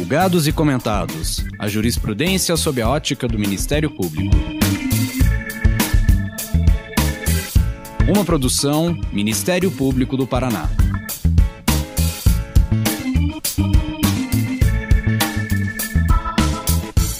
Julgados e comentados. A jurisprudência sob a ótica do Ministério Público. Uma produção Ministério Público do Paraná.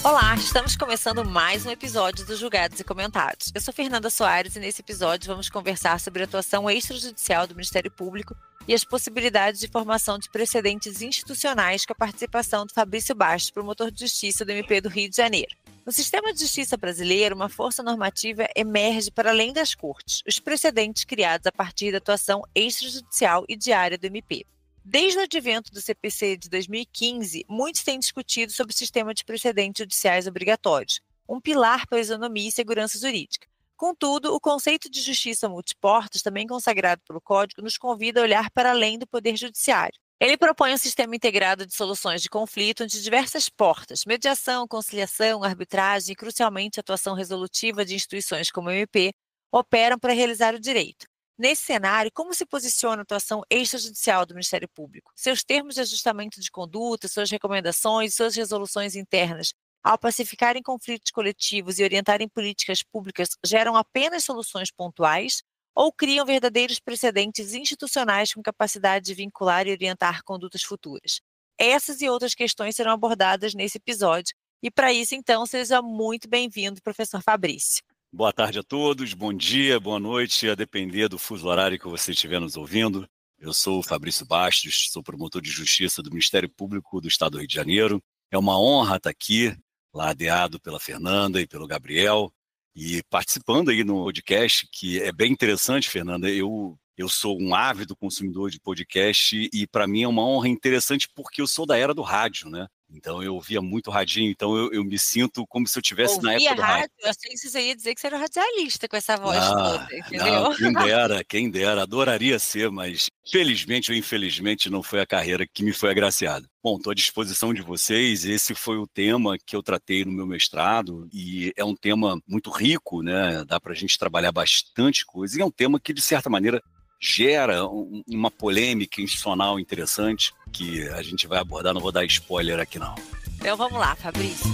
Olá, estamos começando mais um episódio do Julgados e Comentados. Eu sou Fernanda Soares e nesse episódio vamos conversar sobre a atuação extrajudicial do Ministério Público e as possibilidades de formação de precedentes institucionais com a participação de Fabrício Bastos, promotor de justiça do MP do Rio de Janeiro. No sistema de justiça brasileiro, uma força normativa emerge para além das cortes, os precedentes criados a partir da atuação extrajudicial e diária do MP. Desde o advento do CPC de 2015, muitos têm discutido sobre o sistema de precedentes judiciais obrigatórios, um pilar para a isonomia e segurança jurídica. Contudo, o conceito de justiça multiportas, também consagrado pelo Código, nos convida a olhar para além do Poder Judiciário. Ele propõe um sistema integrado de soluções de conflito onde diversas portas, mediação, conciliação, arbitragem e, crucialmente, atuação resolutiva de instituições como o MP, operam para realizar o direito. Nesse cenário, como se posiciona a atuação extrajudicial do Ministério Público? Seus termos de ajustamento de conduta, suas recomendações, suas resoluções internas, ao pacificarem conflitos coletivos e orientarem políticas públicas, geram apenas soluções pontuais ou criam verdadeiros precedentes institucionais com capacidade de vincular e orientar condutas futuras? Essas e outras questões serão abordadas nesse episódio e, para isso, então, seja muito bem-vindo, professor Fabrício. Boa tarde a todos, bom dia, boa noite, a depender do fuso horário que você estiver nos ouvindo. Eu sou o Fabrício Bastos, sou promotor de justiça do Ministério Público do Estado do Rio de Janeiro. É uma honra estar aqui, ladeado pela Fernanda e pelo Gabriel, e participando aí no podcast, que é bem interessante, Fernanda. Eu sou um ávido consumidor de podcast e para mim é uma honra interessante porque eu sou da era do rádio, né? Então eu ouvia muito radinho, então eu me sinto como se eu estivesse na época do rádio. Eu achei que você ia dizer que você era radialista com essa voz toda, entendeu? Não, quem dera, adoraria ser, mas felizmente ou infelizmente não foi a carreira que me foi agraciada. Bom, estou à disposição de vocês, esse foi o tema que eu tratei no meu mestrado e é um tema muito rico, né? Dá para a gente trabalhar bastante coisa e é um tema que, de certa maneira, gera uma polêmica institucional interessante que a gente vai abordar, não vou dar spoiler aqui não. Então vamos lá, Fabrício.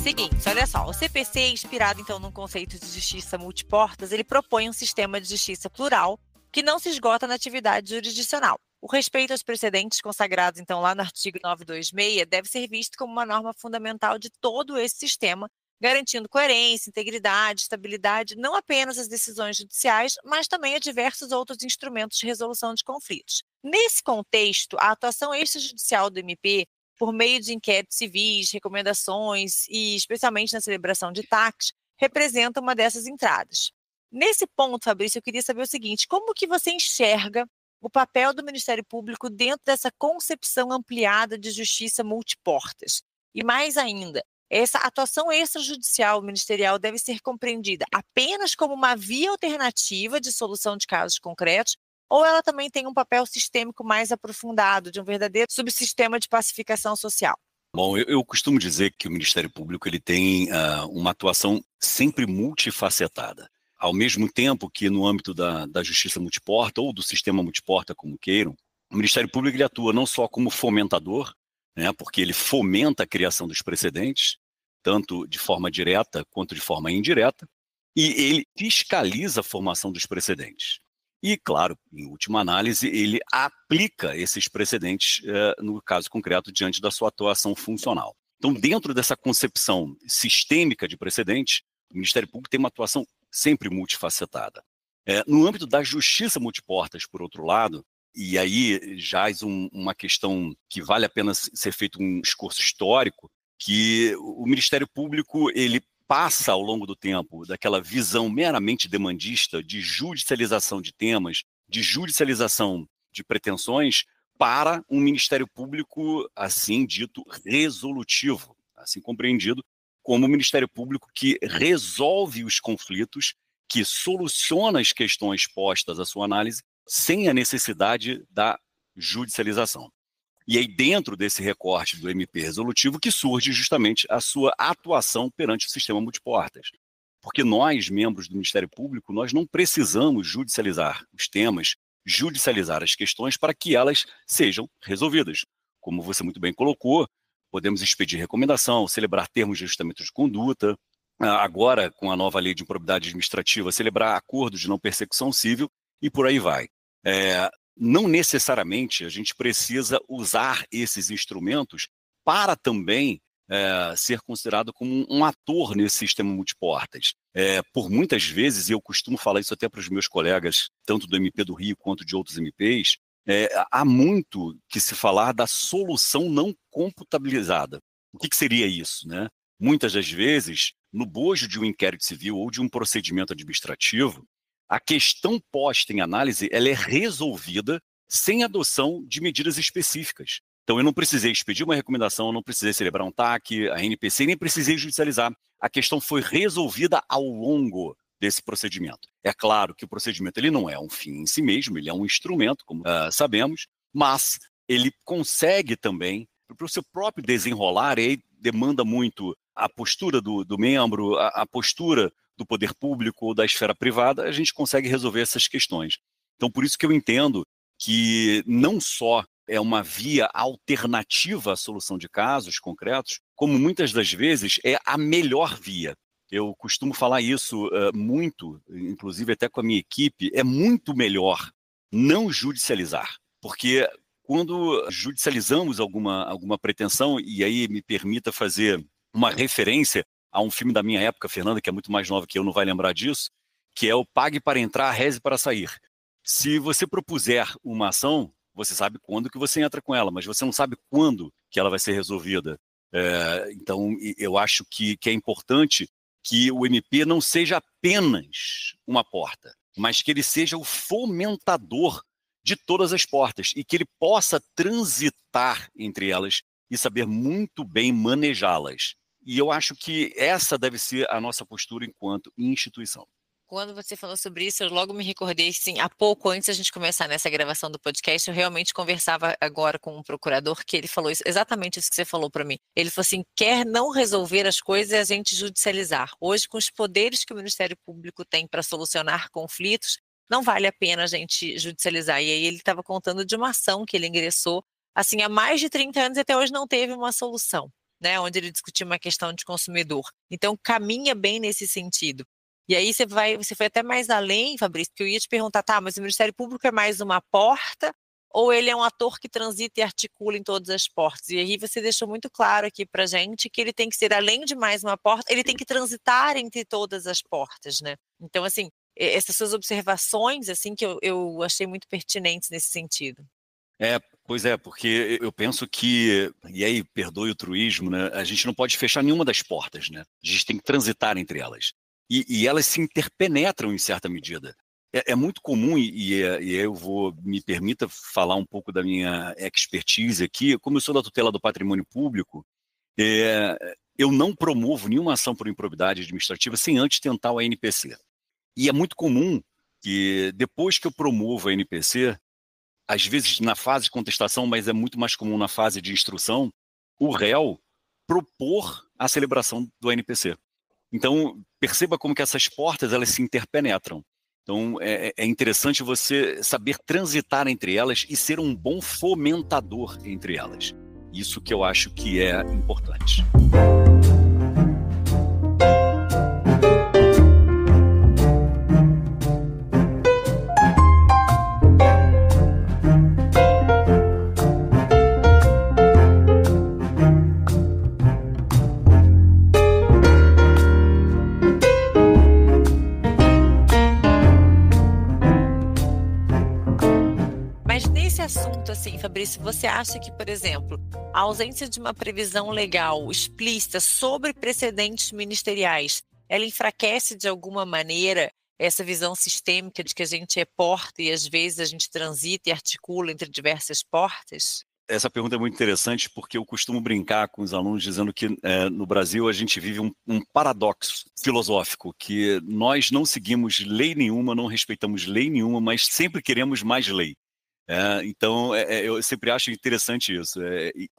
Seguinte, olha só, o CPC, inspirado então num conceito de justiça multiportas, ele propõe um sistema de justiça plural que não se esgota na atividade jurisdicional. O respeito aos precedentes consagrados então lá no artigo 926 deve ser visto como uma norma fundamental de todo esse sistema, garantindo coerência, integridade, estabilidade, não apenas às decisões judiciais, mas também a diversos outros instrumentos de resolução de conflitos. Nesse contexto, a atuação extrajudicial do MP, por meio de inquéritos civis, recomendações e especialmente na celebração de TACs, representa uma dessas entradas. Nesse ponto, Fabrício, eu queria saber o seguinte: como que você enxerga o papel do Ministério Público dentro dessa concepção ampliada de justiça multiportas? E mais ainda, essa atuação extrajudicial ministerial deve ser compreendida apenas como uma via alternativa de solução de casos concretos, ou ela também tem um papel sistêmico mais aprofundado, de um verdadeiro subsistema de pacificação social? Bom, eu costumo dizer que o Ministério Público ele tem uma atuação sempre multifacetada. Ao mesmo tempo que no âmbito da justiça multiporta ou do sistema multiporta, como queiram, o Ministério Público ele atua não só como fomentador, né, porque ele fomenta a criação dos precedentes, tanto de forma direta quanto de forma indireta, e ele fiscaliza a formação dos precedentes. E, claro, em última análise, ele aplica esses precedentes, no caso concreto, diante da sua atuação funcional. Então, dentro dessa concepção sistêmica de precedentes, o Ministério Público tem uma atuação sempre multifacetada. No âmbito da justiça multiportas, por outro lado, e aí jaz uma questão que vale a pena ser feito um discurso histórico, que o Ministério Público ele passa ao longo do tempo daquela visão meramente demandista de judicialização de temas, de judicialização de pretensões, para um Ministério Público, assim dito, resolutivo, assim compreendido como um Ministério Público que resolve os conflitos, que soluciona as questões postas à sua análise, sem a necessidade da judicialização. E aí, dentro desse recorte do MP resolutivo, que surge justamente a sua atuação perante o sistema multiportas. Porque nós, membros do Ministério Público, nós não precisamos judicializar os temas judicializar as questões para que elas sejam resolvidas. Como você muito bem colocou, podemos expedir recomendação, celebrar termos de ajustamento de conduta, agora, com a nova lei de improbidade administrativa, celebrar acordos de não persecução civil e por aí vai. Não necessariamente a gente precisa usar esses instrumentos para também ser considerado como um ator nesse sistema multiportas. Por muitas vezes, e eu costumo falar isso até para os meus colegas, tanto do MP do Rio quanto de outros MPs, há muito que se falar da solução não computabilizada. O que seria isso, né? Muitas das vezes, no bojo de um inquérito civil ou de um procedimento administrativo, a questão posta em análise ela é resolvida sem adoção de medidas específicas. Então, eu não precisei expedir uma recomendação, eu não precisei celebrar um TAC, a NPC, nem precisei judicializar. A questão foi resolvida ao longo desse procedimento. É claro que o procedimento ele não é um fim em si mesmo, ele é um instrumento, como sabemos, mas ele consegue também, para o seu próprio desenrolar, e aí demanda muito a postura do membro, a postura do poder público ou da esfera privada, a gente consegue resolver essas questões. Então, por isso que eu entendo que não só é uma via alternativa à solução de casos concretos, como muitas das vezes é a melhor via. Eu costumo falar isso muito, inclusive até com a minha equipe, é muito melhor não judicializar, porque quando judicializamos alguma pretensão, e aí me permita fazer uma referência a um filme da minha época, Fernanda, que é muito mais nova que eu, não vai lembrar disso, que é o Pague para Entrar, Reze para Sair. Se você propuser uma ação, você sabe quando que você entra com ela, mas você não sabe quando que ela vai ser resolvida. Então, eu acho que é importante que o MP não seja apenas uma porta, mas que ele seja o fomentador de todas as portas e que ele possa transitar entre elas e saber muito bem manejá-las. E eu acho que essa deve ser a nossa postura enquanto instituição. Quando você falou sobre isso, eu logo me recordei, sim, há pouco antes da gente começar nessa gravação do podcast, eu realmente conversava agora com um procurador que ele falou exatamente isso que você falou para mim. Ele falou assim, quer não resolver as coisas é a gente judicializar. Hoje, com os poderes que o Ministério Público tem para solucionar conflitos, não vale a pena a gente judicializar. E aí ele estava contando de uma ação que ele ingressou, assim, há mais de 30 anos e até hoje não teve uma solução, né, onde ele discutia uma questão de consumidor. Então, caminha bem nesse sentido. E aí você foi até mais além, Fabrício, porque eu ia te perguntar, tá, mas o Ministério Público é mais uma porta ou ele é um ator que transita e articula em todas as portas? E aí você deixou muito claro aqui pra gente que ele tem que ser, além de mais uma porta, ele tem que transitar entre todas as portas, né? Então, assim, essas suas observações, assim, que eu achei muito pertinentes nesse sentido. Pois é, porque eu penso que, e aí perdoe o truísmo, né? A gente não pode fechar nenhuma das portas, né? A gente tem que transitar entre elas. E elas se interpenetram em certa medida. É muito comum, e eu me permita falar um pouco da minha expertise aqui, como eu sou da tutela do patrimônio público, eu não promovo nenhuma ação por improbidade administrativa sem antes tentar o ANPC. E é muito comum que depois que eu promovo a ANPC, às vezes na fase de contestação, mas é muito mais comum na fase de instrução, o réu propor a celebração do ANPC. Então, perceba como que essas portas elas se interpenetram. Então, é interessante você saber transitar entre elas e ser um bom fomentador entre elas. Isso que eu acho que é importante. Assunto assim, Fabrício, você acha que, por exemplo, a ausência de uma previsão legal explícita sobre precedentes ministeriais, ela enfraquece de alguma maneira essa visão sistêmica de que a gente é porta e às vezes a gente transita e articula entre diversas portas? Essa pergunta é muito interessante porque eu costumo brincar com os alunos dizendo que no Brasil a gente vive um paradoxo filosófico, que nós não seguimos lei nenhuma, não respeitamos lei nenhuma, mas sempre queremos mais lei. Então, eu sempre acho interessante isso.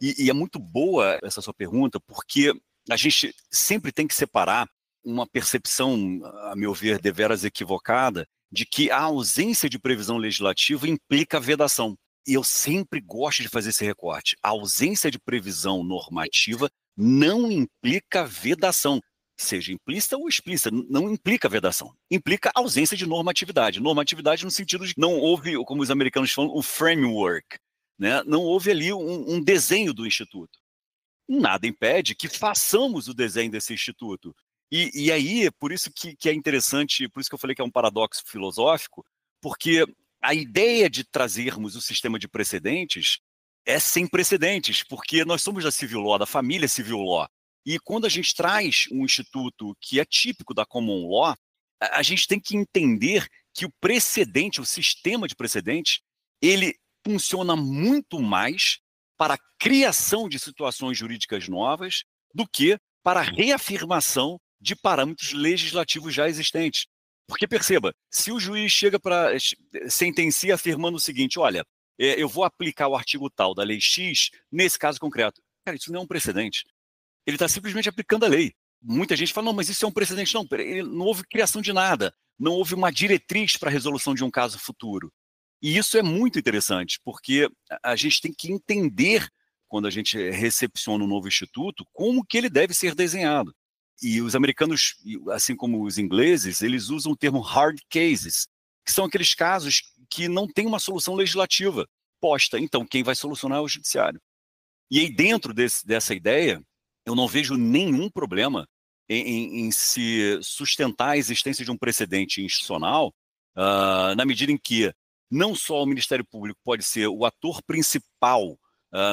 E é muito boa essa sua pergunta, porque a gente sempre tem que separar uma percepção, a meu ver, deveras equivocada, de que a ausência de previsão legislativa implica vedação. E eu sempre gosto de fazer esse recorte. A ausência de previsão normativa não implica vedação, seja implícita ou explícita, não implica vedação. Implica ausência de normatividade. Normatividade no sentido de não houve, como os americanos falam, o framework, né? Não houve ali um desenho do Instituto. Nada impede que façamos o desenho desse Instituto. E aí, por isso que é interessante, por isso que eu falei que é um paradoxo filosófico, porque a ideia de trazermos o sistema de precedentes é sem precedentes, porque nós somos da civil law, da família civil law. E quando a gente traz um instituto que é típico da common law, a gente tem que entender que o precedente, o sistema de precedentes, ele funciona muito mais para a criação de situações jurídicas novas do que para a reafirmação de parâmetros legislativos já existentes. Porque perceba, se o juiz chega para sentencia afirmando o seguinte, olha, eu vou aplicar o artigo tal da lei X nesse caso concreto. Cara, isso não é um precedente. Ele está simplesmente aplicando a lei. Muita gente fala, não, mas isso é um precedente. Não, não houve criação de nada. Não houve uma diretriz para a resolução de um caso futuro. E isso é muito interessante, porque a gente tem que entender, quando a gente recepciona um novo instituto, como que ele deve ser desenhado. E os americanos, assim como os ingleses, eles usam o termo hard cases, que são aqueles casos que não tem uma solução legislativa posta. Então, quem vai solucionar é o judiciário. E aí, dentro dessa ideia, eu não vejo nenhum problema em se sustentar a existência de um precedente institucional, na medida em que não só o Ministério Público pode ser o ator principal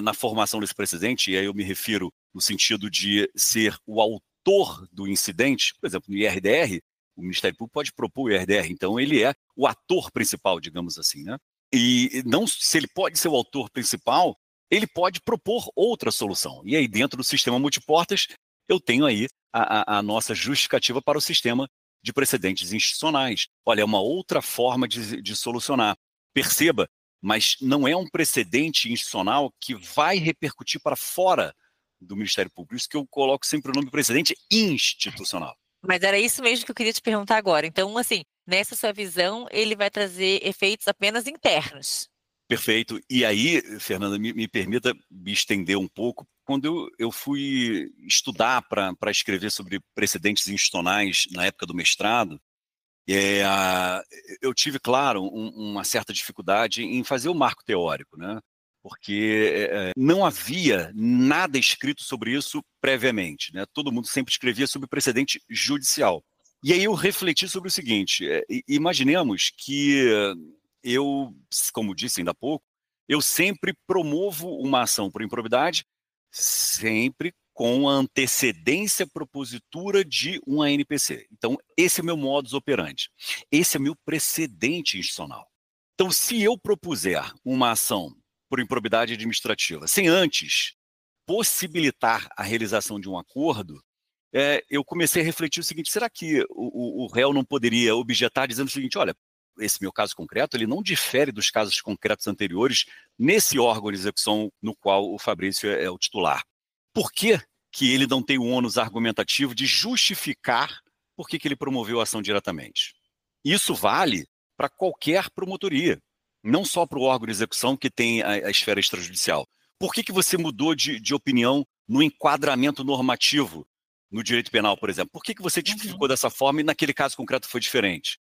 na formação desse precedente, e aí eu me refiro no sentido de ser o autor do incidente, por exemplo, no IRDR, o Ministério Público pode propor o IRDR, então ele é o ator principal, digamos assim, né? E não, se ele pode ser o autor principal, ele pode propor outra solução. E aí, dentro do sistema multiportas, eu tenho aí a nossa justificativa para o sistema de precedentes institucionais. Olha, é uma outra forma de solucionar. Perceba, mas não é um precedente institucional que vai repercutir para fora do Ministério Público. Isso que eu coloco sempre o nome de precedente institucional. Mas era isso mesmo que eu queria te perguntar agora. Então, assim, nessa sua visão, ele vai trazer efeitos apenas internos. Perfeito. E aí, Fernanda, me permita me estender um pouco. Quando eu fui estudar para escrever sobre precedentes institucionais na época do mestrado, eu tive, claro, uma certa dificuldade em fazer o marco teórico, né? Porque não havia nada escrito sobre isso previamente, né? Todo mundo sempre escrevia sobre precedente judicial. E aí eu refleti sobre o seguinte, imaginemos que eu, como disse ainda há pouco, eu sempre promovo uma ação por improbidade, sempre com a antecedência propositura de uma ANPC. Então, esse é o meu modus operandi. Esse é o meu precedente institucional. Então, se eu propuser uma ação por improbidade administrativa, sem antes possibilitar a realização de um acordo, eu comecei a refletir o seguinte, será que o réu não poderia objetar dizendo o seguinte, olha, esse meu caso concreto, ele não difere dos casos concretos anteriores nesse órgão de execução no qual o Fabrício é o titular. Por que ele não tem o ônus argumentativo de justificar por que ele promoveu a ação diretamente? Isso vale para qualquer promotoria, não só para o órgão de execução que tem a esfera extrajudicial. Por que você mudou de opinião no enquadramento normativo no direito penal, por exemplo? Por que você tipificou dessa forma e naquele caso concreto foi diferente?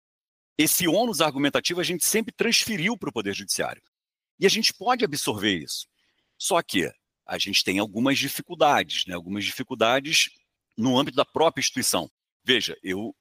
Esse ônus argumentativo a gente sempre transferiu para o Poder Judiciário. E a gente pode absorver isso. Só que a gente tem algumas dificuldades, né? Algumas dificuldades no âmbito da própria instituição. Veja, eu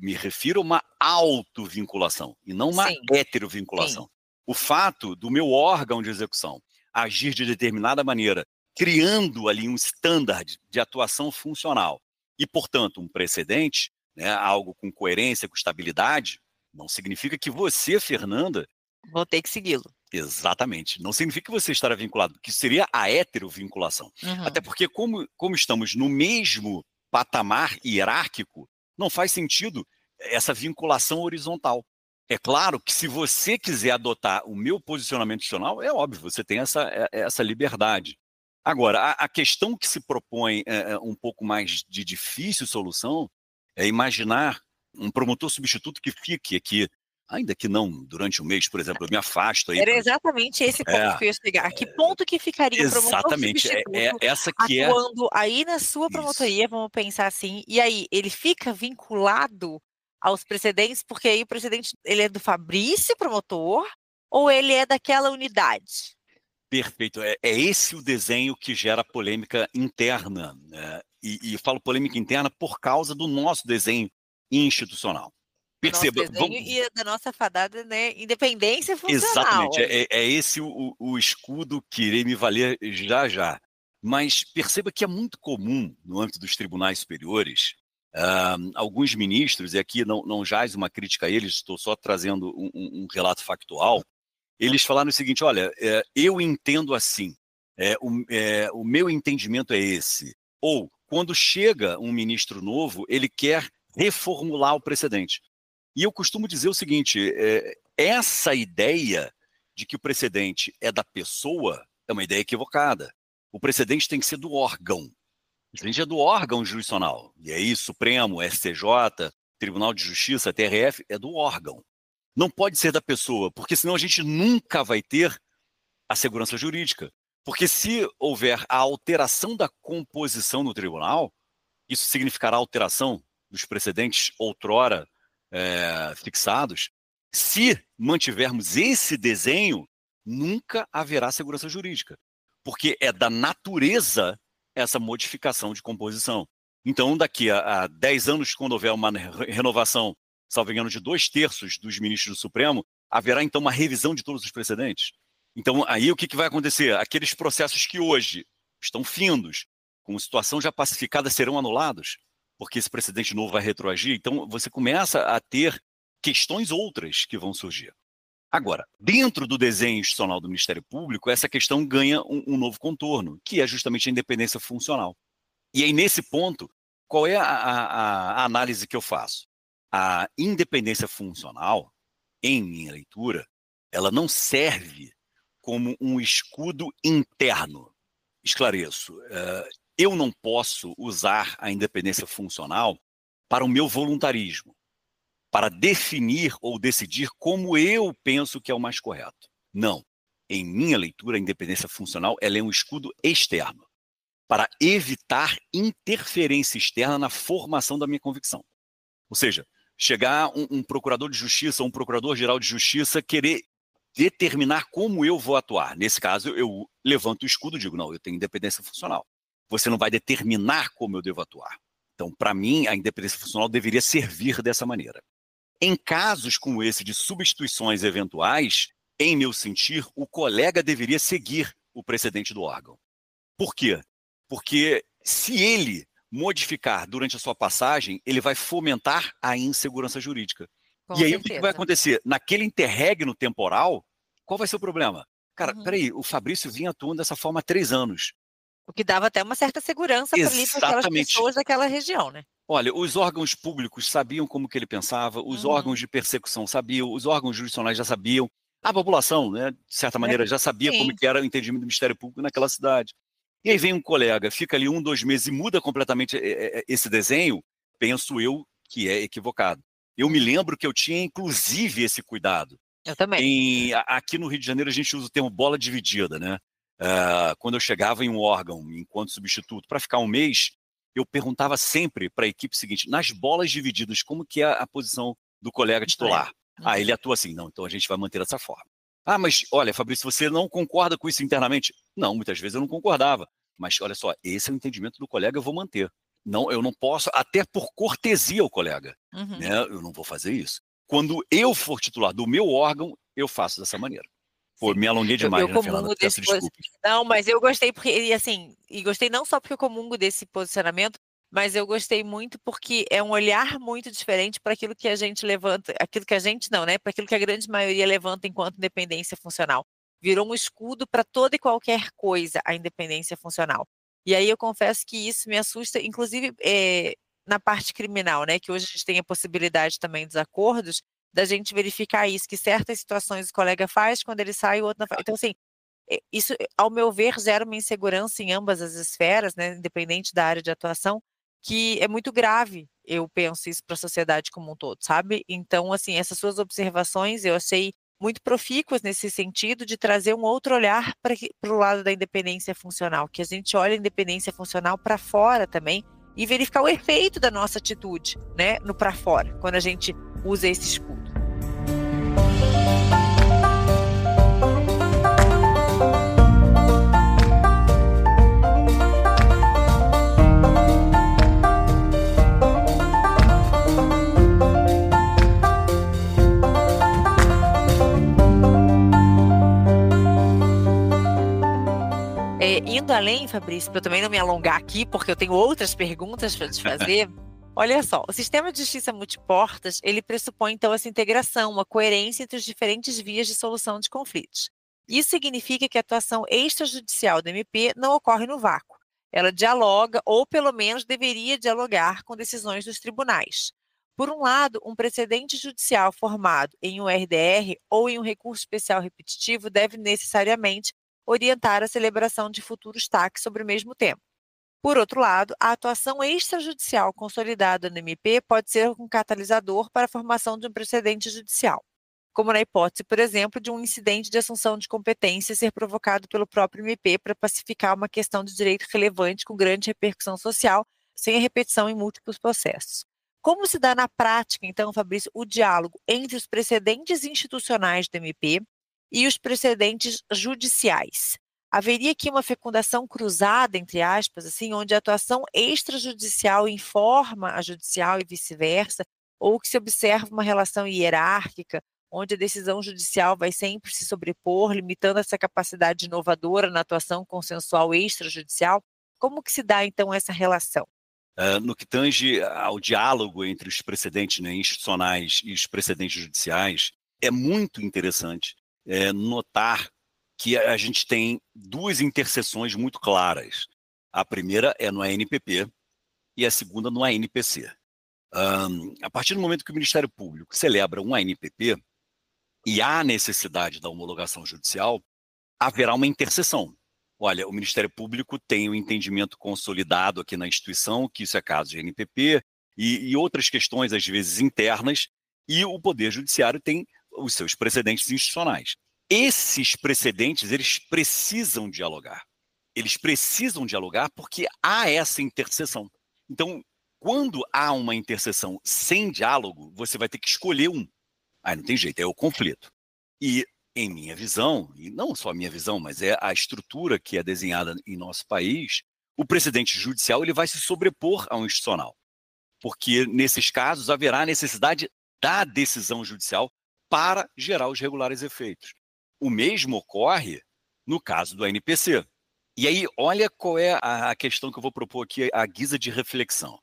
me refiro a uma autovinculação e não uma heterovinculação. Sim. O fato do meu órgão de execução agir de determinada maneira, criando ali um standard de atuação funcional e, portanto, um precedente, né, algo com coerência, com estabilidade, não significa que você, Fernanda... Vou ter que segui-lo. Exatamente. Não significa que você estará vinculado, que seria a heterovinculação. Até porque, como estamos no mesmo patamar hierárquico, não faz sentido essa vinculação horizontal. É claro que se você quiser adotar o meu posicionamento institucional, é óbvio, você tem essa liberdade. Agora, a questão que se propõe um pouco mais de difícil solução é imaginar um promotor substituto que fique aqui, ainda que não durante um mês, por exemplo, eu me afasto aí. Era exatamente esse ponto que eu ia chegar. A que ponto que ficaria um promotor Exatamente, substituto essa que é atuando aí na sua isso. promotoria, vamos pensar assim, e aí ele fica vinculado aos precedentes, porque aí o precedente, ele é do Fabrício, promotor, ou ele é daquela unidade? Perfeito, é esse o desenho que gera polêmica interna, né? E falo polêmica interna por causa do nosso desenho institucional. Do nosso Perceba, desenho e da nossa fadada, né, independência funcional. exatamente, é esse o escudo que irei me valer já já. Mas perceba que é muito comum no âmbito dos tribunais superiores, alguns ministros, e aqui não jaz uma crítica a eles, estou só trazendo um relato factual, eles falaram o seguinte, olha, eu entendo assim, o meu entendimento é esse. Ou, quando chega um ministro novo, ele quer reformular o precedente. E eu costumo dizer o seguinte, essa ideia de que o precedente é da pessoa é uma ideia equivocada. O precedente tem que ser do órgão. O precedente é do órgão jurisdicional. E aí, Supremo, STJ, Tribunal de Justiça, TRF, é do órgão. Não pode ser da pessoa, porque senão a gente nunca vai ter a segurança jurídica. Porque se houver a alteração da composição no tribunal, isso significará alteração dos precedentes outrora fixados. Se mantivermos esse desenho, nunca haverá segurança jurídica, porque é da natureza essa modificação de composição. Então, daqui a 10 anos, quando houver uma renovação, salvo engano, de 2/3 dos ministros do Supremo, haverá então uma revisão de todos os precedentes. Então, aí o que vai acontecer? Aqueles processos que hoje estão findos, com situação já pacificada, serão anulados, porque esse precedente novo vai retroagir. Então, você começa a ter questões outras que vão surgir. Agora, dentro do desenho institucional do Ministério Público, essa questão ganha um novo contorno, que é justamente a independência funcional. E aí, nesse ponto, qual é a análise que eu faço? A independência funcional, em minha leitura, ela não serve como um escudo interno. Esclareço, eu não posso usar a independência funcional para o meu voluntarismo, para definir ou decidir como eu penso que é o mais correto. Não. Em minha leitura, a independência funcional ela é um escudo externo, para evitar interferência externa na formação da minha convicção. Ou seja, chegar um procurador de justiça ou um procurador-geral de justiça querer determinar como eu vou atuar. Nesse caso, eu levanto o escudo e digo, não, eu tenho independência funcional. Você não vai determinar como eu devo atuar. Então, para mim, a independência funcional deveria servir dessa maneira. Em casos como esse de substituições eventuais, em meu sentir, o colega deveria seguir o precedente do órgão. Por quê? Porque se ele modificar durante a sua passagem, ele vai fomentar a insegurança jurídica. Com e aí, certeza. o que vai acontecer? Naquele interregno temporal, qual vai ser o problema? Cara, peraí, o Fabrício vinha atuando dessa forma há 3 anos. O que dava até uma certa segurança para aquelas pessoas daquela região, né? Olha, os órgãos públicos sabiam como que ele pensava, os órgãos de persecução sabiam, os órgãos jurisdicionais já sabiam, a população, né, de certa maneira, já sabia como que era o entendimento do Ministério Público naquela cidade. E aí vem um colega, fica ali 1, 2 meses e muda completamente esse desenho, penso eu que é equivocado. Eu me lembro que eu tinha, inclusive, esse cuidado. Eu também. Aqui no Rio de Janeiro, a gente usa o termo bola dividida, né? Quando eu chegava em um órgão, enquanto substituto, para ficar um mês, eu perguntava sempre para a equipe seguinte, nas bolas divididas, como que é a posição do colega titular? Ele atua assim, não, então a gente vai manter dessa forma. Mas olha, Fabrício, você não concorda com isso internamente? Não, muitas vezes eu não concordava. Mas olha só, esse é o entendimento do colega, eu vou manter. Não, eu não posso, até por cortesia ao colega, né? Eu não vou fazer isso. Quando eu for titular do meu órgão, eu faço dessa maneira. Pô, me alonguei demais, né, Fernanda? Peço desculpa. Não, mas eu gostei porque, e gostei não só porque eu comungo desse posicionamento, mas eu gostei muito porque é um olhar muito diferente para aquilo que a gente levanta, aquilo que a gente não, né? Para aquilo que a grande maioria levanta enquanto independência funcional. Virou um escudo para toda e qualquer coisa a independência funcional. E aí eu confesso que isso me assusta, inclusive na parte criminal, né? Que hoje a gente tem a possibilidade também dos acordos, da gente verificar isso, que certas situações o colega faz, quando ele sai, o outro não faz. Então, assim, isso, ao meu ver, gera uma insegurança em ambas as esferas, né? Independente da área de atuação, que é muito grave, eu penso isso para a sociedade como um todo, sabe? Então, assim, essas suas observações eu achei muito profícuas nesse sentido de trazer um outro olhar para o lado da independência funcional, que a gente olha a independência funcional para fora também e verificar o efeito da nossa atitude, né, no para fora, quando a gente usa esse escudo. Indo além, Fabrício, para eu também não me alongar aqui, porque eu tenho outras perguntas para te fazer. Olha só, o sistema de justiça multiportas, ele pressupõe, então, essa integração, uma coerência entre as diferentes vias de solução de conflitos. Isso significa que a atuação extrajudicial do MP não ocorre no vácuo. Ela dialoga, ou pelo menos deveria dialogar, com decisões dos tribunais. Por um lado, um precedente judicial formado em um RDR ou em um recurso especial repetitivo deve necessariamente orientar a celebração de futuros TACs sobre o mesmo tema. Por outro lado, a atuação extrajudicial consolidada no MP pode ser um catalisador para a formação de um precedente judicial, como na hipótese, por exemplo, de um incidente de assunção de competência ser provocado pelo próprio MP para pacificar uma questão de direito relevante com grande repercussão social, sem a repetição em múltiplos processos. Como se dá na prática, então, Fabrício, o diálogo entre os precedentes institucionais do MP e os precedentes judiciais? Haveria aqui uma fecundação cruzada, entre aspas, assim, onde a atuação extrajudicial informa a judicial e vice-versa, ou que se observa uma relação hierárquica, onde a decisão judicial vai sempre se sobrepor, limitando essa capacidade inovadora na atuação consensual extrajudicial? Como que se dá, então, essa relação? No que tange ao diálogo entre os precedentes, né, institucionais e os precedentes judiciais, é muito interessante notar que a gente tem duas interseções muito claras. A primeira é no ANPP e a segunda no ANPC. A partir do momento que o Ministério Público celebra um ANPP e há necessidade da homologação judicial, haverá uma interseção. Olha, o Ministério Público tem um entendimento consolidado aqui na instituição, que isso é caso de ANPP, e outras questões, às vezes, internas, e o Poder Judiciário tem os seus precedentes institucionais. Esses precedentes, eles precisam dialogar. Eles precisam dialogar porque há essa interseção. Então, quando há uma interseção sem diálogo, você vai ter que escolher um. Aí não tem jeito, é o conflito. E, em minha visão, e não só a minha visão, mas é a estrutura que é desenhada em nosso país, o precedente judicial ele vai se sobrepor ao institucional. Porque, nesses casos, haverá necessidade da decisão judicial para gerar os regulares efeitos. O mesmo ocorre no caso do ANPC. E aí, olha qual é a questão que eu vou propor aqui, a guisa de reflexão.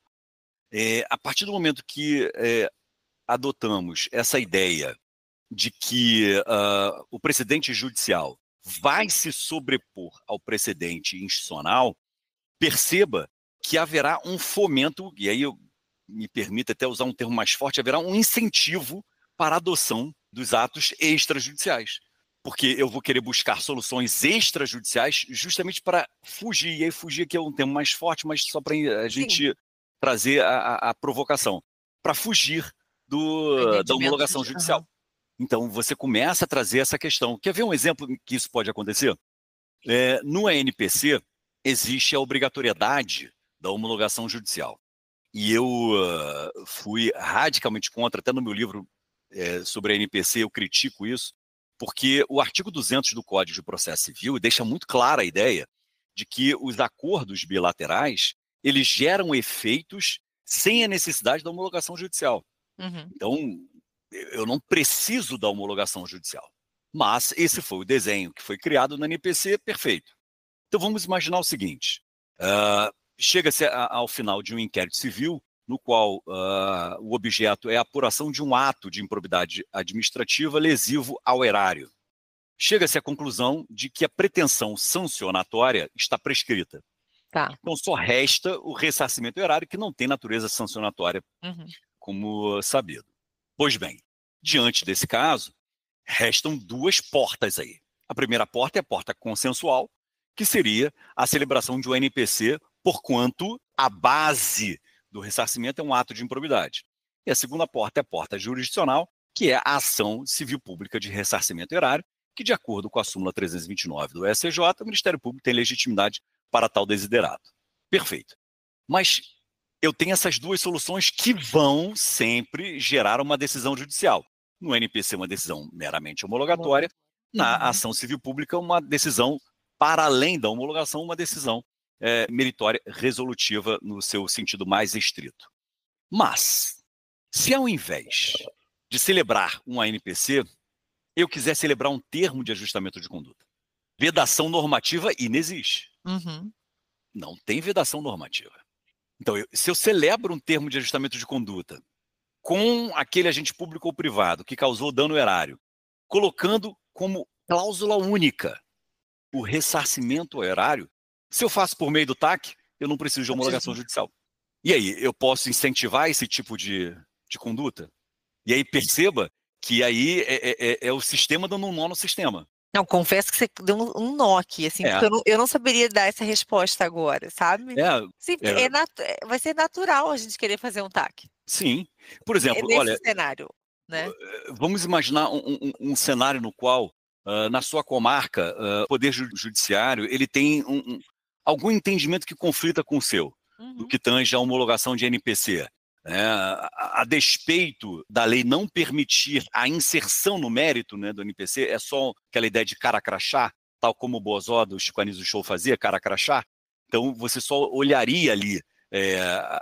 A partir do momento que adotamos essa ideia de que o precedente judicial vai se sobrepor ao precedente institucional, perceba que haverá um fomento, e aí eu me permito até usar um termo mais forte, haverá um incentivo para a adoção dos atos extrajudiciais. Porque eu vou querer buscar soluções extrajudiciais justamente para fugir, e aí fugir aqui é um termo mais forte, mas só para a gente trazer a provocação, para fugir da homologação judicial. Então, você começa a trazer essa questão. Quer ver um exemplo que isso pode acontecer? No ANPC, existe a obrigatoriedade da homologação judicial. E eu fui radicalmente contra, até no meu livro sobre a ANPC eu critico isso, porque o artigo 200 do Código de Processo Civil deixa muito clara a ideia de que os acordos bilaterais, eles geram efeitos sem a necessidade da homologação judicial. Então, eu não preciso da homologação judicial. Mas esse foi o desenho que foi criado na ANPC, perfeito. Então, vamos imaginar o seguinte. Chega-se ao final de um inquérito civil, no qual o objeto é a apuração de um ato de improbidade administrativa lesivo ao erário. Chega-se à conclusão de que a pretensão sancionatória está prescrita. Então, só resta o ressarcimento erário, que não tem natureza sancionatória, como sabido. Pois bem, diante desse caso, restam duas portas aí. A primeira porta é a porta consensual, que seria a celebração de um ANPC, porquanto a base do ressarcimento é um ato de improbidade. E a segunda porta é a porta jurisdicional, que é a ação civil pública de ressarcimento erário, que, de acordo com a súmula 329 do STJ, o Ministério Público tem legitimidade para tal desiderato. Perfeito. Mas eu tenho essas duas soluções que vão sempre gerar uma decisão judicial. No NPC, uma decisão meramente homologatória. Na ação civil pública, uma decisão, para além da homologação, uma decisão meritória resolutiva no seu sentido mais estrito. Mas, se ao invés de celebrar um ANPC, eu quiser celebrar um termo de ajustamento de conduta, vedação normativa inexiste. Não tem vedação normativa. Então, se eu celebro um termo de ajustamento de conduta com aquele agente público ou privado que causou dano erário, colocando como cláusula única o ressarcimento ao erário, se eu faço por meio do TAC, eu não preciso de homologação judicial. E aí, eu posso incentivar esse tipo de conduta? E aí, perceba que aí é o sistema dando um nó no sistema. Não, confesso que você deu um nó aqui, assim, porque eu não saberia dar essa resposta agora, sabe? Sim, vai ser natural a gente querer fazer um TAC. Sim. Por exemplo, nesse cenário, né? Vamos imaginar um cenário no qual, na sua comarca, o Poder Judiciário ele tem algum entendimento que conflita com o seu, no que tange a homologação de NPC. A despeito da lei não permitir a inserção no mérito, né, do NPC, é só aquela ideia de cara crachá, tal como o Bozó do Chico Anísio Show fazia, cara crachá. Então, você só olharia ali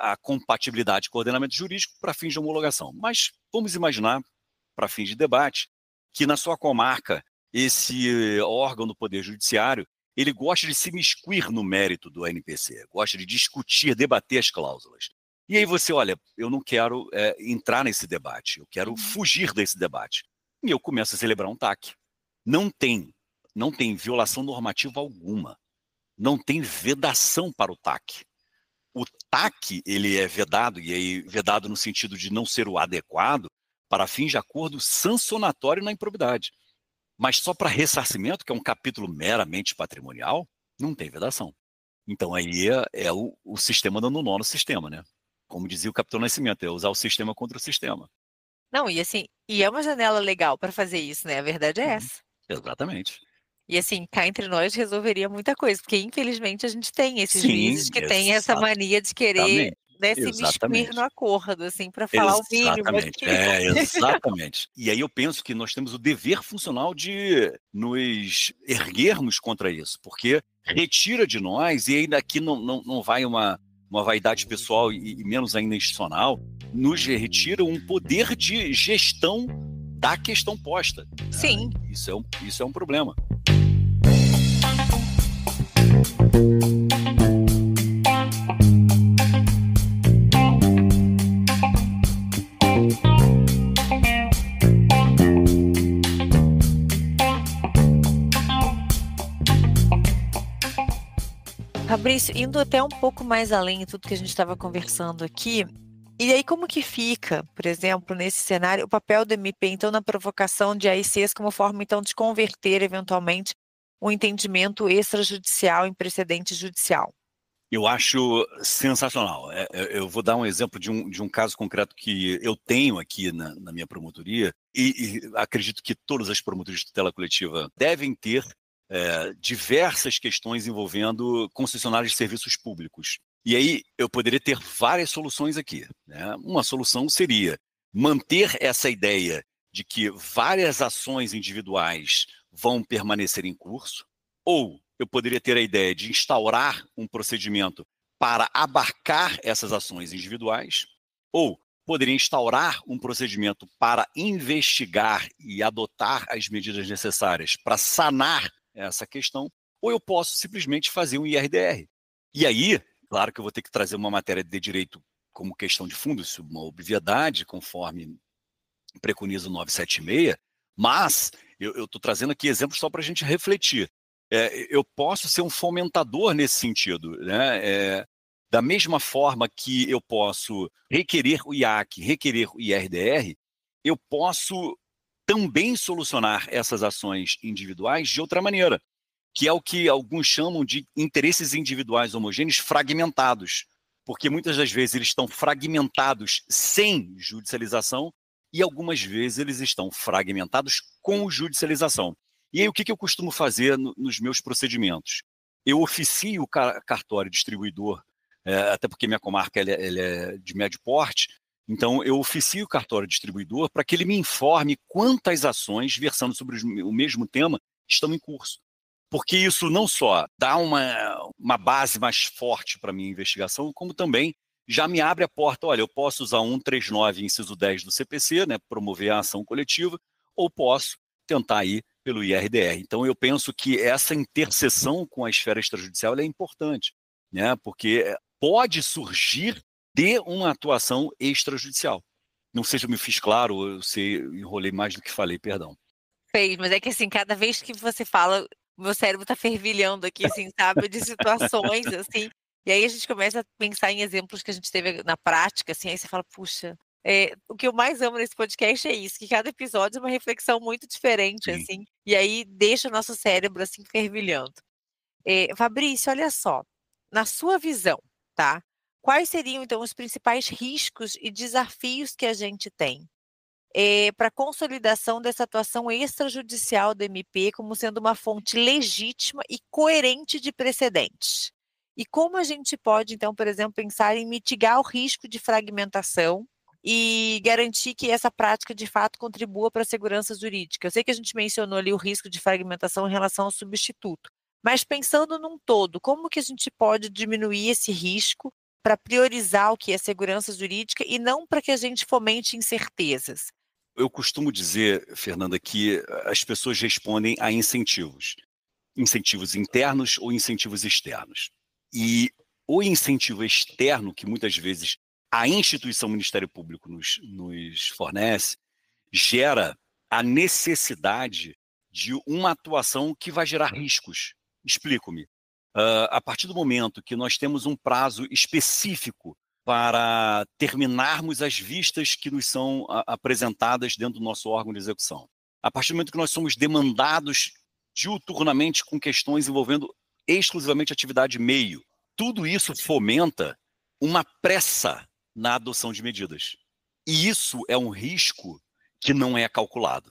a compatibilidade com o ordenamento jurídico para fins de homologação. Mas vamos imaginar, para fins de debate, que na sua comarca, esse órgão do Poder Judiciário, ele gosta de se miscuir no mérito do NPC, gosta de discutir, debater as cláusulas. E aí você, olha, eu não quero entrar nesse debate, eu quero fugir desse debate. E eu começo a celebrar um TAC. Não tem violação normativa alguma. Não tem vedação para o TAC. O TAC, ele é vedado, e aí vedado no sentido de não ser o adequado, para fins de acordo sancionatório na improbidade. Mas só para ressarcimento, que é um capítulo meramente patrimonial, não tem vedação. Então aí é o sistema dando nó no sistema, né? Como dizia o Capitão Nascimento, é usar o sistema contra o sistema. Não, e assim, e é uma janela legal para fazer isso, né? A verdade é essa. Exatamente. E assim, cá entre nós resolveria muita coisa, porque infelizmente a gente tem esses juízes que têm essa mania de querer, né, se miscuir no acordo, assim, para falar o mínimo aqui. Exatamente. E aí eu penso que nós temos o dever funcional de nos erguermos contra isso, porque retira de nós, e ainda aqui não vai uma vaidade pessoal e menos ainda institucional, nos retira um poder de gestão da questão posta. Sim. Isso é um problema. Fabrício, indo até um pouco mais além de tudo que a gente estava conversando aqui, e aí como que fica, por exemplo, nesse cenário, o papel do MP, então, na provocação de AICs como forma, então, de converter, eventualmente, um entendimento extrajudicial em precedente judicial? Eu acho sensacional. Eu vou dar um exemplo de um caso concreto que eu tenho aqui na minha promotoria, e acredito que todas as promotorias de tutela coletiva devem ter diversas questões envolvendo concessionários de serviços públicos. E aí eu poderia ter várias soluções aqui, né? Uma solução seria manter essa ideia de que várias ações individuais vão permanecer em curso, ou eu poderia ter a ideia de instaurar um procedimento para abarcar essas ações individuais, ou poderia instaurar um procedimento para investigar e adotar as medidas necessárias para sanar essa questão, ou eu posso simplesmente fazer um IRDR. E aí, claro que eu vou ter que trazer uma matéria de direito como questão de fundo, isso é uma obviedade, conforme preconiza o 976, mas eu estou trazendo aqui exemplos só para a gente refletir. Eu posso ser um fomentador nesse sentido, né? Da mesma forma que eu posso requerer o IAC, requerer o IRDR, eu posso também solucionar essas ações individuais de outra maneira, que é o que alguns chamam de interesses individuais homogêneos fragmentados. porque muitas das vezes eles estão fragmentados sem judicialização e algumas vezes eles estão fragmentados com judicialização. E aí o que eu costumo fazer nos meus procedimentos? Eu oficio o cartório distribuidor, até porque minha comarca ela é de médio porte, então eu oficio o cartório distribuidor para que ele me informe quantas ações versando sobre o mesmo tema estão em curso. Porque isso não só dá uma base mais forte para a minha investigação, como também já me abre a porta. Olha, eu posso usar 139, inciso 10 do CPC, né, promover a ação coletiva, ou posso tentar ir pelo IRDR. Então, eu penso que essa interseção com a esfera extrajudicial é importante, né, porque pode surgir de uma atuação extrajudicial. Não sei se eu me fiz claro, eu enrolei mais do que falei, perdão. Fez, mas é que assim, cada vez que você fala, meu cérebro tá fervilhando aqui, assim, sabe, de situações, assim, e aí a gente começa a pensar em exemplos que a gente teve na prática, assim, aí você fala, puxa, o que eu mais amo nesse podcast é isso, que cada episódio é uma reflexão muito diferente, Sim. assim, e aí deixa o nosso cérebro, assim, fervilhando. Fabrício, olha só, na sua visão, tá? Quais seriam, então, os principais riscos e desafios que a gente tem para a consolidação dessa atuação extrajudicial do MP como sendo uma fonte legítima e coerente de precedentes? E como a gente pode, então, por exemplo, pensar em mitigar o risco de fragmentação e garantir que essa prática, de fato, contribua para a segurança jurídica? Eu sei que a gente mencionou ali o risco de fragmentação em relação ao substituto, mas pensando num todo, como que a gente pode diminuir esse risco para priorizar o que é segurança jurídica e não para que a gente fomente incertezas? Eu costumo dizer, Fernanda, que as pessoas respondem a incentivos. Incentivos internos ou incentivos externos. E o incentivo externo, que muitas vezes a instituição Ministério Público nos fornece, gera a necessidade de uma atuação que vai gerar riscos. Explico-me. A partir do momento que nós temos um prazo específico para terminarmos as vistas que nos são apresentadas dentro do nosso órgão de execução, a partir do momento que nós somos demandados diuturnamente com questões envolvendo exclusivamente atividade meio, tudo isso fomenta uma pressa na adoção de medidas. E isso é um risco que não é calculado.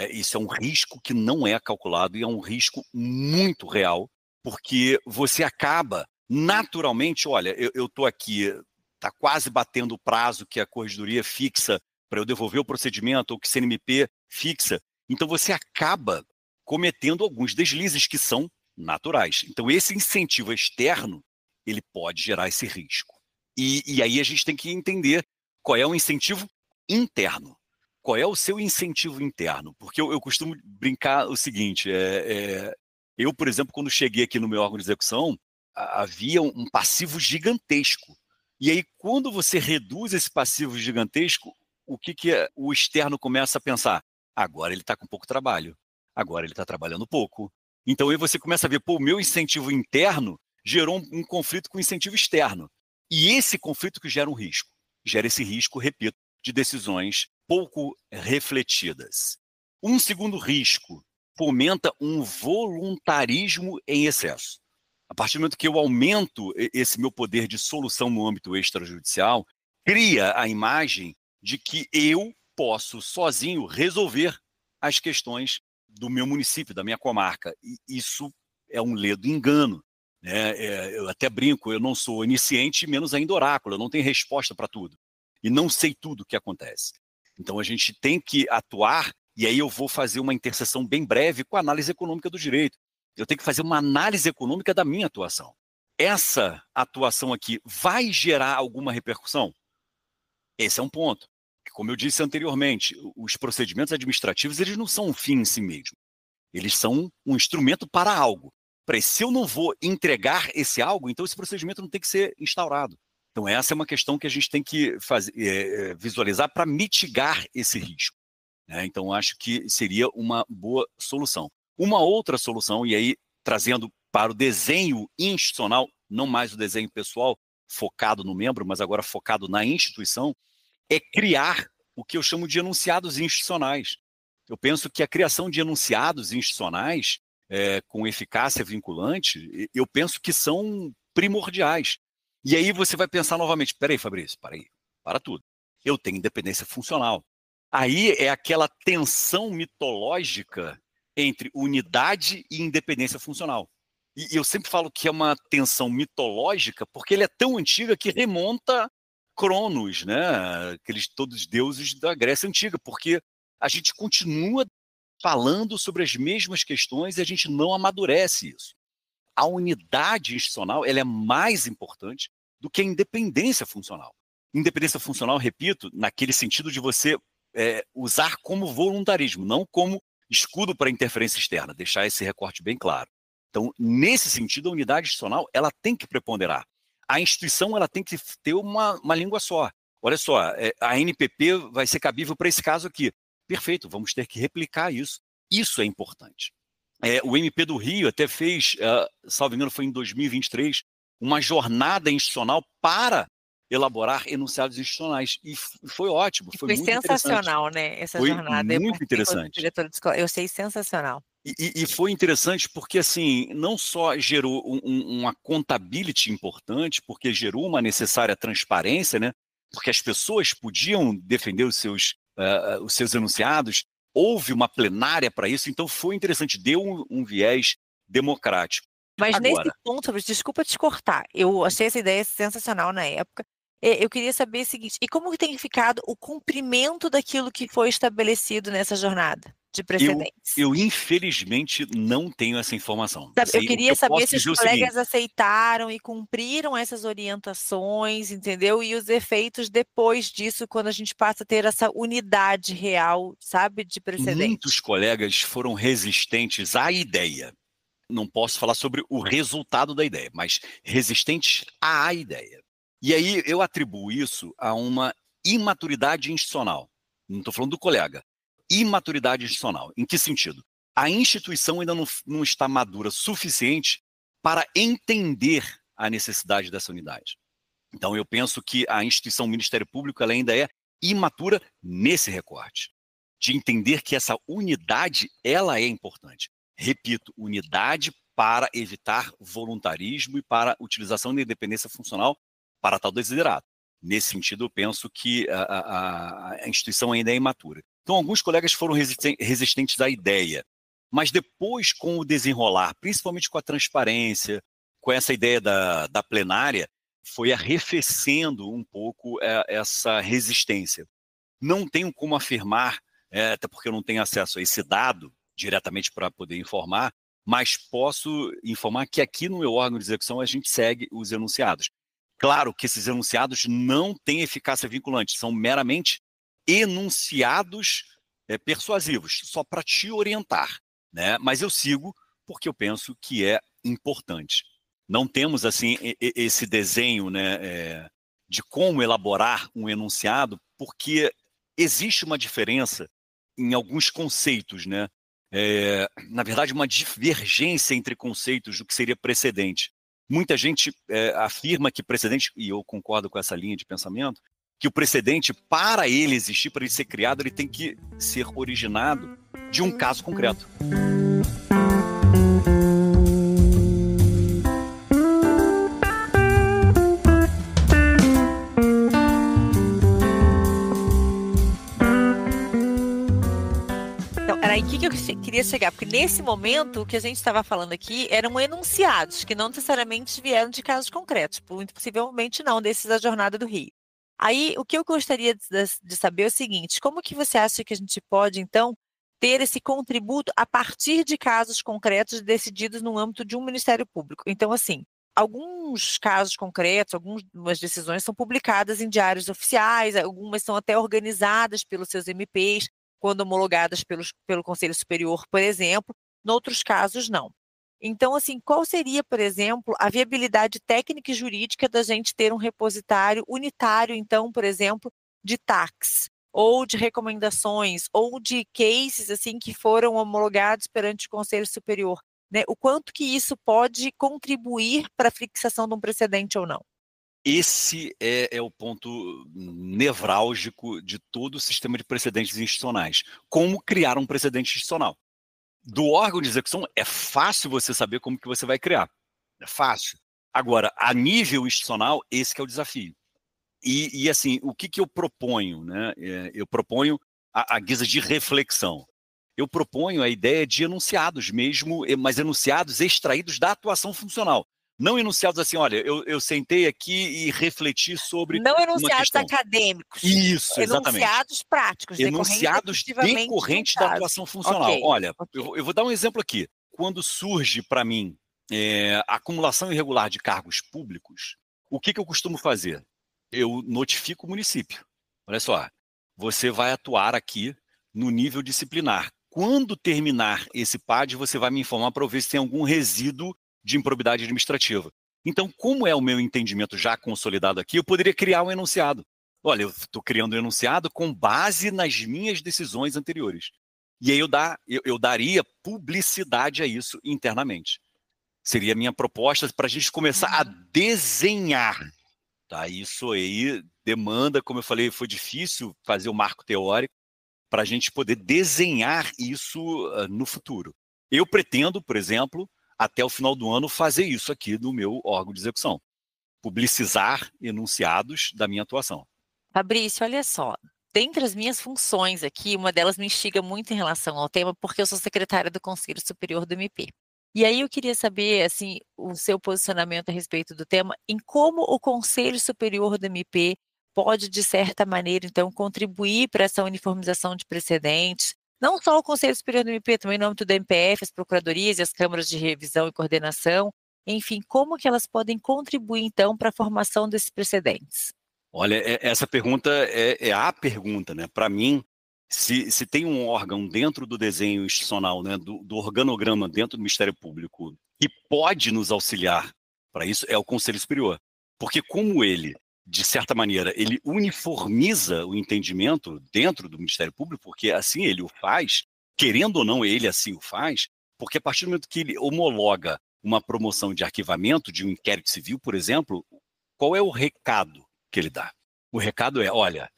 Isso é um risco que não é calculado e é um risco muito real, porque você acaba naturalmente, olha, eu estou aqui, está quase batendo o prazo que a corregedoria fixa para eu devolver o procedimento, ou que o CNMP fixa, então você acaba cometendo alguns deslizes que são naturais. Então esse incentivo externo, ele pode gerar esse risco. E aí a gente tem que entender qual é o incentivo interno. Qual é o seu incentivo interno? Porque eu costumo brincar o seguinte, eu, por exemplo, quando cheguei aqui no meu órgão de execução, havia um passivo gigantesco. E aí, quando você reduz esse passivo gigantesco, o que o externo começa a pensar? Agora ele está com pouco trabalho. Agora ele está trabalhando pouco. Então aí você começa a ver, o meu incentivo interno gerou um conflito com o incentivo externo. E esse conflito que gera um risco. Gera esse risco, repito, de decisões pouco refletidas. Um segundo risco, fomenta um voluntarismo em excesso. A partir do momento que eu aumento esse meu poder de solução no âmbito extrajudicial, cria a imagem de que eu posso sozinho resolver as questões do meu município, da minha comarca. E isso é um ledo engano. Eu até brinco, eu não sou iniciante, menos ainda oráculo, eu não tenho resposta para tudo. E não sei tudo o que acontece. Então a gente tem que atuar, e aí eu vou fazer uma interseção bem breve com a análise econômica do direito. Eu tenho que fazer uma análise econômica da minha atuação. Essa atuação aqui vai gerar alguma repercussão? Esse é um ponto. Como eu disse anteriormente, os procedimentos administrativos, eles não são um fim em si mesmo. Eles são um instrumento para algo. Se eu não vou entregar esse algo, então esse procedimento não tem que ser instaurado. Então essa é uma questão que a gente tem que visualizar para mitigar esse risco. Então acho que seria uma boa solução. Uma outra solução, e aí trazendo para o desenho institucional, não mais o desenho pessoal, focado no membro, mas agora focado na instituição, é criar o que eu chamo de enunciados institucionais. Eu penso que a criação de enunciados institucionais com eficácia vinculante, eu penso que são primordiais. E aí você vai pensar novamente, peraí, Fabrício, para tudo. Eu tenho independência funcional. Aí é aquela tensão mitológica entre unidade e independência funcional. E eu sempre falo que é uma tensão mitológica porque ele é tão antiga que remonta Cronos, né? Aqueles todos deuses da Grécia Antiga, porque a gente continua falando sobre as mesmas questões e a gente não amadurece isso. A unidade institucional ela é mais importante do que a independência funcional. Independência funcional, repito, naquele sentido de você usar como voluntarismo, não como escudo para interferência externa, deixar esse recorte bem claro. Então, nesse sentido, a unidade institucional ela tem que preponderar. A instituição ela tem que ter uma língua só. Olha só, a NPP vai ser cabível para esse caso aqui. Perfeito, vamos ter que replicar isso. Isso é importante. O MP do Rio até fez, salvo engano, foi em 2023, uma jornada institucional para elaborar enunciados institucionais. E foi ótimo, foi muito sensacional, né? Essa foi jornada. Muito interessante. Diretora de escola, eu sei, sensacional. E foi interessante porque, assim, não só gerou uma contability importante, porque gerou uma necessária transparência, né? Porque as pessoas podiam defender os seus enunciados, houve uma plenária para isso, então foi interessante, deu um viés democrático. Mas agora, nesse ponto, desculpa te cortar, eu achei essa ideia sensacional na época. Eu queria saber o seguinte, e como tem ficado o cumprimento daquilo que foi estabelecido nessa jornada de precedentes? Eu infelizmente não tenho essa informação. Eu queria saber se os colegas aceitaram e cumpriram essas orientações, entendeu? E os efeitos depois disso, quando a gente passa a ter essa unidade real, sabe, de precedentes. Muitos colegas foram resistentes à ideia. Não posso falar sobre o resultado da ideia, mas resistentes à ideia. E aí eu atribuo isso a uma imaturidade institucional. Não estou falando do colega. Imaturidade institucional. Em que sentido? A instituição ainda não está madura suficiente para entender a necessidade dessa unidade. Então eu penso que a instituição Ministério Público ela ainda é imatura nesse recorte, de entender que essa unidade ela é importante. Repito, unidade para evitar voluntarismo e para utilização da independência funcional para tal desiderato. Nesse sentido, eu penso que a instituição ainda é imatura. Então, alguns colegas foram resistentes à ideia, mas depois, com o desenrolar, principalmente com a transparência, com essa ideia da plenária, foi arrefecendo um pouco essa resistência. Não tenho como afirmar, até porque eu não tenho acesso a esse dado diretamente para poder informar, mas posso informar que aqui no meu órgão de execução a gente segue os enunciados. Claro que esses enunciados não têm eficácia vinculante, são meramente enunciados persuasivos, só para te orientar, né? Mas eu sigo porque eu penso que é importante. Não temos assim esse desenho, né, de como elaborar um enunciado, porque existe uma diferença em alguns conceitos, né? Na verdade, uma divergência entre conceitos do que seria precedente. Muita gente afirma que precedente, e eu concordo com essa linha de pensamento, que o precedente, para ele existir, para ele ser criado, ele tem que ser originado de um caso concreto. Aí, o que eu queria chegar? Porque nesse momento, o que a gente estava falando aqui eram enunciados, que não necessariamente vieram de casos concretos, muito possivelmente não, desses da Jornada do Rio. Aí, o que eu gostaria de saber é o seguinte, como que você acha que a gente pode, então, ter esse contributo a partir de casos concretos decididos no âmbito de um Ministério Público? Então, assim, alguns casos concretos, algumas decisões são publicadas em diários oficiais, algumas são até organizadas pelos seus MPs, quando homologadas pelo Conselho Superior, por exemplo, noutros casos não. Então, assim, qual seria, por exemplo, a viabilidade técnica e jurídica da gente ter um repositário unitário, então, por exemplo, de tax, ou de recomendações, ou de cases, assim, que foram homologados perante o Conselho Superior, né? O quanto que isso pode contribuir para a fixação de um precedente ou não? Esse é o ponto nevrálgico de todo o sistema de precedentes institucionais. Como criar um precedente institucional? Do órgão de execução, é fácil você saber como que você vai criar. É fácil. Agora, a nível institucional, esse que é o desafio. E assim, o que eu proponho, né? Eu proponho a guisa de reflexão. Eu proponho a ideia de enunciados mesmo, mas enunciados extraídos da atuação funcional. Não enunciados assim, olha, eu sentei aqui e refleti sobre Não uma enunciados questão. acadêmicos. Isso, exatamente. Enunciados práticos, Enunciados decorrentes da caso. atuação funcional. Ok, Olha, ok. eu vou dar um exemplo aqui. Quando surge para mim a acumulação irregular de cargos públicos, o que eu costumo fazer? Eu notifico o município. Olha só, você vai atuar aqui no nível disciplinar. Quando terminar esse PAD, você vai me informar para eu ver se tem algum resíduo de improbidade administrativa. Então, como é o meu entendimento já consolidado aqui, eu poderia criar um enunciado. Olha, eu estou criando um enunciado com base nas minhas decisões anteriores. E aí eu daria publicidade a isso internamente. Seria a minha proposta para a gente começar a desenhar. Tá? Isso aí demanda, como eu falei, foi difícil fazer o marco teórico para a gente poder desenhar isso no futuro. Eu pretendo, por exemplo, até o final do ano, fazer isso aqui no meu órgão de execução. Publicizar enunciados da minha atuação. Fabrício, olha só. Dentre as minhas funções aqui, uma delas me instiga muito em relação ao tema, porque eu sou secretária do Conselho Superior do MP. E aí eu queria saber, assim, o seu posicionamento a respeito do tema, em como o Conselho Superior do MP pode, de certa maneira, então, contribuir para essa uniformização de precedentes, não só o Conselho Superior do MP, também no âmbito da MPF, as procuradorias e as câmaras de revisão e coordenação, enfim, como que elas podem contribuir, então, para a formação desses precedentes? Olha, essa pergunta é a pergunta, né? Para mim, se tem um órgão dentro do desenho institucional, né, do organograma dentro do Ministério Público, que pode nos auxiliar para isso, é o Conselho Superior. Porque como ele, de certa maneira, ele uniformiza o entendimento dentro do Ministério Público, porque assim ele o faz, querendo ou não, ele assim o faz, porque a partir do momento que ele homologa uma promoção de arquivamento de um inquérito civil, por exemplo, qual é o recado que ele dá? O recado é, olha,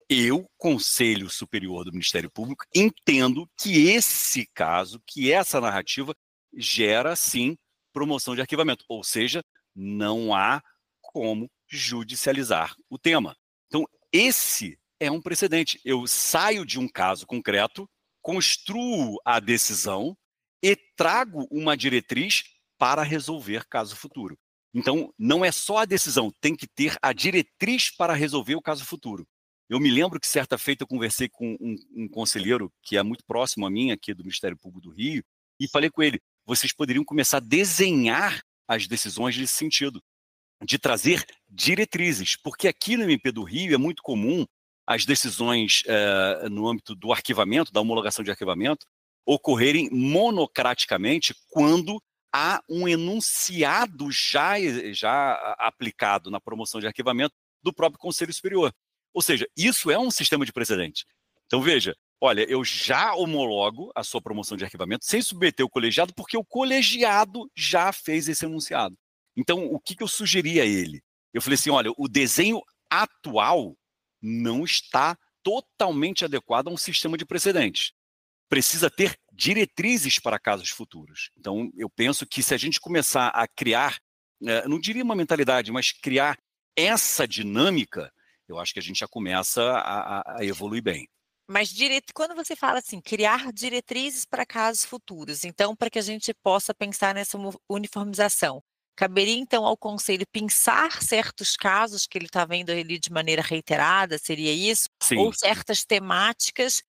eu, Conselho Superior do Ministério Público, entendo que esse caso, que essa narrativa gera, sim, promoção de arquivamento. Ou seja, não há como judicializar o tema. Então, esse é um precedente. Eu saio de um caso concreto, construo a decisão e trago uma diretriz para resolver caso futuro. Então, não é só a decisão, tem que ter a diretriz para resolver o caso futuro. Eu me lembro que certa feita eu conversei com um conselheiro que é muito próximo a mim, aqui do Ministério Público do Rio, e falei com ele, vocês poderiam começar a desenhar as decisões nesse sentido, de trazer diretrizes, porque aqui no MP do Rio é muito comum as decisões no âmbito do arquivamento, da homologação de arquivamento, ocorrerem monocraticamente quando há um enunciado já aplicado na promoção de arquivamento do próprio Conselho Superior. Ou seja, isso é um sistema de precedente. Então, veja, olha, eu já homologo a sua promoção de arquivamento sem submeter o colegiado, porque o colegiado já fez esse enunciado. Então, o que eu sugeri a ele? Eu falei assim, olha, o desenho atual não está totalmente adequado a um sistema de precedentes. Precisa ter diretrizes para casos futuros. Então, eu penso que se a gente começar a criar, não diria uma mentalidade, mas criar essa dinâmica, eu acho que a gente já começa a evoluir bem. Mas quando você fala assim, criar diretrizes para casos futuros, então, para que a gente possa pensar nessa uniformização, caberia então ao Conselho pensar certos casos que ele está vendo ali de maneira reiterada, seria isso? Sim. Ou certas temáticas,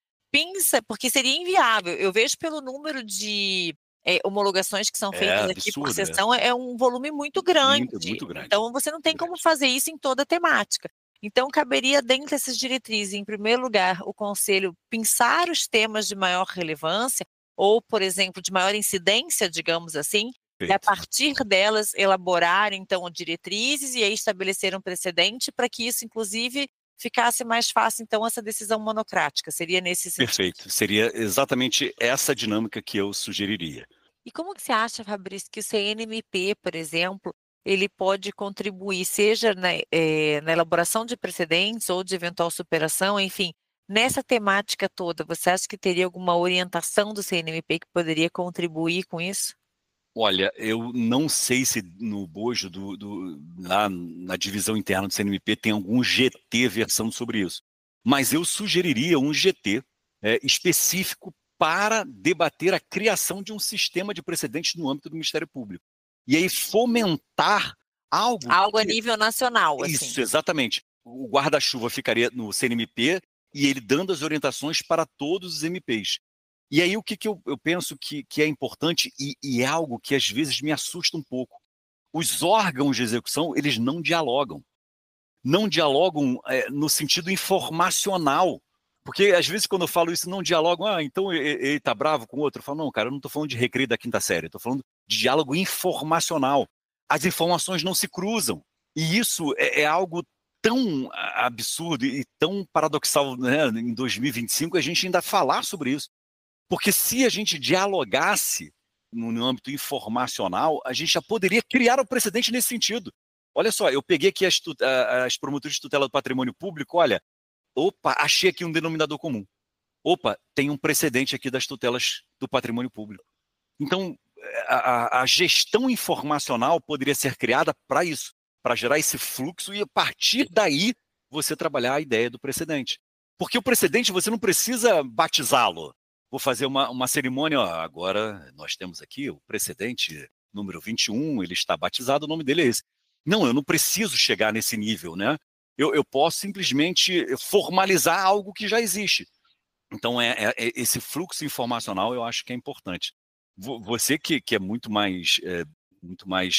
porque seria inviável. Eu vejo pelo número de homologações que são feitas aqui por sessão, é um volume muito grande. Muito grande. Então, você não tem como fazer isso em toda a temática. Então, caberia dentro dessas diretrizes, em primeiro lugar, o Conselho pensar os temas de maior relevância, ou, por exemplo, de maior incidência, digamos assim, e a partir delas elaborar, então, diretrizes e aí estabelecer um precedente para que isso, inclusive, ficasse mais fácil, então, essa decisão monocrática. Seria nesse sentido? Perfeito. Seria exatamente essa dinâmica que eu sugeriria. E como que você acha, Fabrício, que o CNMP, por exemplo, ele pode contribuir, seja na elaboração de precedentes ou de eventual superação, enfim, nessa temática toda, você acha que teria alguma orientação do CNMP que poderia contribuir com isso? Olha, eu não sei se no bojo lá na divisão interna do CNMP tem algum GT versando sobre isso. Mas eu sugeriria um GT específico para debater a criação de um sistema de precedentes no âmbito do Ministério Público. E aí fomentar algo a nível nacional. Isso, assim. Exatamente. O guarda-chuva ficaria no CNMP e ele dando as orientações para todos os MPs. E aí o que eu penso que é importante e é algo que às vezes me assusta um pouco. Os órgãos de execução, eles não dialogam. Não dialogam no sentido informacional. Porque às vezes quando eu falo isso, não dialogam, então ele está bravo com o outro. Eu falo, não, cara, eu não estou falando de recreio da quinta série, eu estou falando de diálogo informacional. As informações não se cruzam. E isso é algo tão absurdo e tão paradoxal, né, em 2025, a gente ainda falar sobre isso. Porque se a gente dialogasse no âmbito informacional, a gente já poderia criar um precedente nesse sentido. Olha só, eu peguei aqui as promotorias de tutela do patrimônio público, olha, achei aqui um denominador comum. Tem um precedente aqui das tutelas do patrimônio público. Então, a gestão informacional poderia ser criada para isso, para gerar esse fluxo e a partir daí você trabalhar a ideia do precedente. Porque o precedente você não precisa batizá-lo. Vou fazer uma cerimônia, agora nós temos aqui o precedente número 21, ele está batizado, o nome dele é esse. Não, eu não preciso chegar nesse nível, né? Eu posso simplesmente formalizar algo que já existe. Então, esse fluxo informacional eu acho que é importante. Você que é muito mais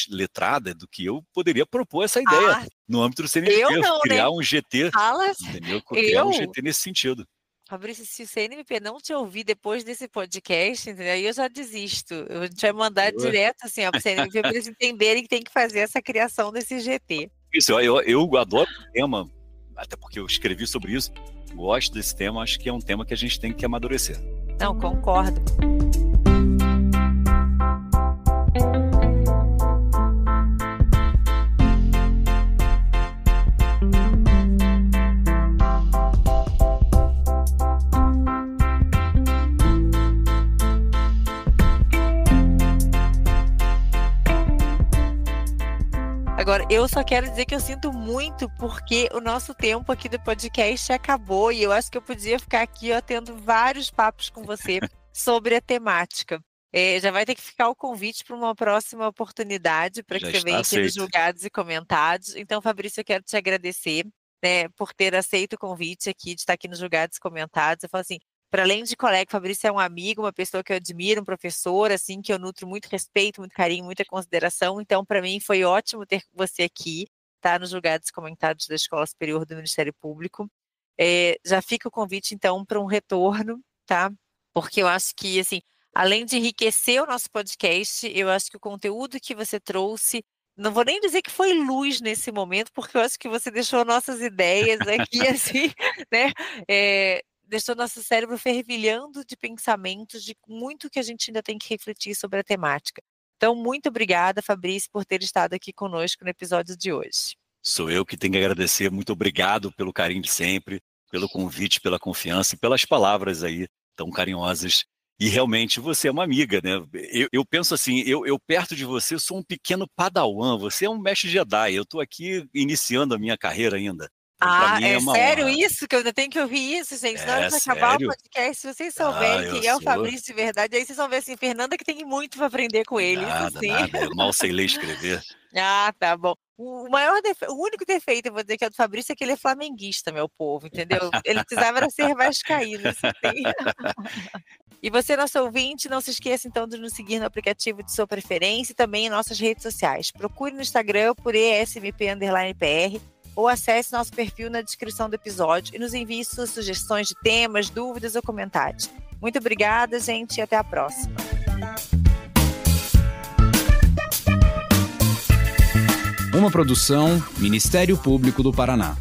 letrada do que eu, poderia propor essa ideia no âmbito do CNMP, criar um GT, entendeu? Criar um GT nesse sentido. Fabrício, se o CNMP não te ouvir depois desse podcast, entendeu? Aí eu já desisto. A gente vai mandar direto assim, para o CNMP para eles entenderem que tem que fazer essa criação desse GT. Isso, eu adoro o tema, até porque eu escrevi sobre isso, gosto desse tema, acho que é um tema que a gente tem que amadurecer. Não, concordo. Agora, eu só quero dizer que eu sinto muito porque o nosso tempo aqui do podcast acabou e eu acho que eu podia ficar aqui tendo vários papos com você sobre a temática. Já vai ter que ficar o convite para uma próxima oportunidade para que você venha aqui nos Julgados e Comentados. Então, Fabrício, eu quero te agradecer, né, por ter aceito o convite aqui, de estar aqui nos Julgados e Comentados. Eu falo assim, para além de colega, Fabrício é um amigo, uma pessoa que eu admiro, um professor, assim, que eu nutro muito respeito, muito carinho, muita consideração. Então, para mim, foi ótimo ter você aqui, tá? Nos Julgados e Comentados da Escola Superior do Ministério Público. Já fica o convite, então, para um retorno, tá? Porque eu acho que, assim, além de enriquecer o nosso podcast, eu acho que o conteúdo que você trouxe, não vou nem dizer que foi luz nesse momento, porque eu acho que você deixou nossas ideias aqui, assim, né? Deixou nosso cérebro fervilhando de pensamentos, de muito que a gente ainda tem que refletir sobre a temática. Então, muito obrigada, Fabrício, por ter estado aqui conosco no episódio de hoje. Sou eu que tenho que agradecer. Muito obrigado pelo carinho de sempre, pelo convite, pela confiança e pelas palavras aí tão carinhosas. E realmente você é uma amiga, né? Eu penso assim, eu perto de você sou um pequeno padawan, você é um mestre Jedi, eu estou aqui iniciando a minha carreira ainda. É sério honra. Isso? Que eu ainda tenho que ouvir isso, gente? Na hora de acabar o podcast, se vocês souberem quem é o Fabrício de verdade, aí vocês vão ver assim, Fernanda que tem muito para aprender com ele. Nada, eu mal sei ler e escrever. Tá bom. O único defeito, eu vou dizer, que é do Fabrício, é que ele é flamenguista, meu povo, entendeu? Ele precisava ser vascaíno. Assim. E você, nosso ouvinte, não se esqueça então de nos seguir no aplicativo de sua preferência e também em nossas redes sociais. Procure no Instagram por ESMP_PR ou acesse nosso perfil na descrição do episódio e nos envie suas sugestões de temas, dúvidas ou comentários. Muito obrigada, gente, e até a próxima. Uma produção Ministério Público do Paraná.